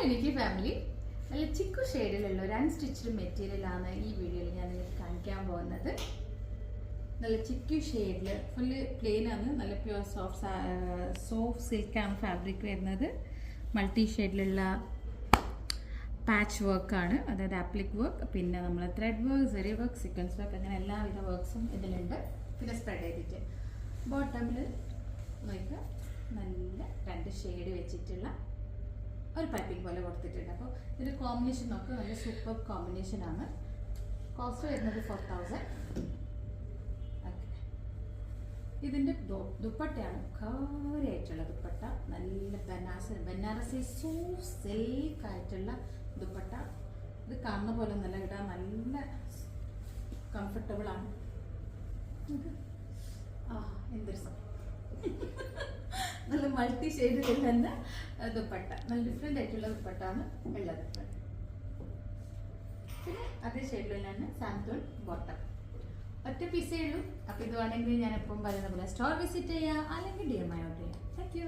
എനിക്ക് ഫാമിലി നല്ല ചിക്കു ഷെയ്ഡിലുള്ള ഒരു അൺസ്റ്റിച്ച്ഡ് മെറ്റീരിയലാണ് ഈ വീഡിയോയിൽ ഞാൻ നിങ്ങൾക്ക് കാണിക്കാൻ പോകുന്നത്. നല്ല ചിക്കു ഷെയ്ഡിൽ ഫുള്ള് പ്ലെയിൻ ആണ്, നല്ല പ്യുവർ സോഫ്റ്റ് സിൽക്കാണ് ഫാബ്രിക് വരുന്നത്. മൾട്ടി ഷെയ്ഡിലുള്ള പാച്ച് വർക്കാണ്, അതായത് ആപ്ലിക് വർക്ക്, പിന്നെ നമ്മൾ thread work, zari work, sequence work, അങ്ങനെ എല്ലാവിധ വർക്ക്സും ഇതിലുണ്ട്. പിന്നെ സ്പ്രെഡ് ചെയ്തിട്ട് ബോട്ടമിൽ നോക്കുക, നല്ല 2 ഷെയ്ഡ് വെച്ചിട്ടുള്ള ഒരു പൈപ്പിംഗ് പോലെ കൊടുത്തിട്ടുണ്ട്. അപ്പോൾ ഇതിൻ്റെ കോമ്പിനേഷൻ നോക്കുക, നല്ല സൂപ്പർ കോമ്പിനേഷനാണ്. കോസ്റ്റ് വരുന്നത് 4000. ഇതിൻ്റെ ദുപ്പട്ടയാണ്, കാര്യമായിട്ടുള്ള ദുപ്പട്ട, നല്ല ബനാറസി സോഫ്റ്റ് സിൽക്ക് ആയിട്ടുള്ള ദുപ്പട്ട. ഇത് കാണുന്ന പോലെ നല്ല ഇടാൻ നല്ല കംഫർട്ടബിൾ ആണ്. എന്തൊരു നല്ല മൾട്ടി ഷെയ്ഡിൽ തന്നെ ദുപ്പട്ട, നല്ല ഡിഫറെൻ്റ് ആയിട്ടുള്ള ദുപ്പട്ടാണ് ഉള്ളത്. പിന്നെ അതേ ഷെയ്ഡിൽ തന്നെ സാന്തോൺ ബോട്ടം. ഒറ്റ പീസേ ഉള്ളൂ. അപ്പോൾ ഇത് വേണമെങ്കിൽ ഞാൻ എപ്പം പറയുന്ന പോലെ സ്റ്റോർ വിസിറ്റ് ചെയ്യുക, അല്ലെങ്കിൽ DM ഓർഡർ ചെയ്യാം. Thank you.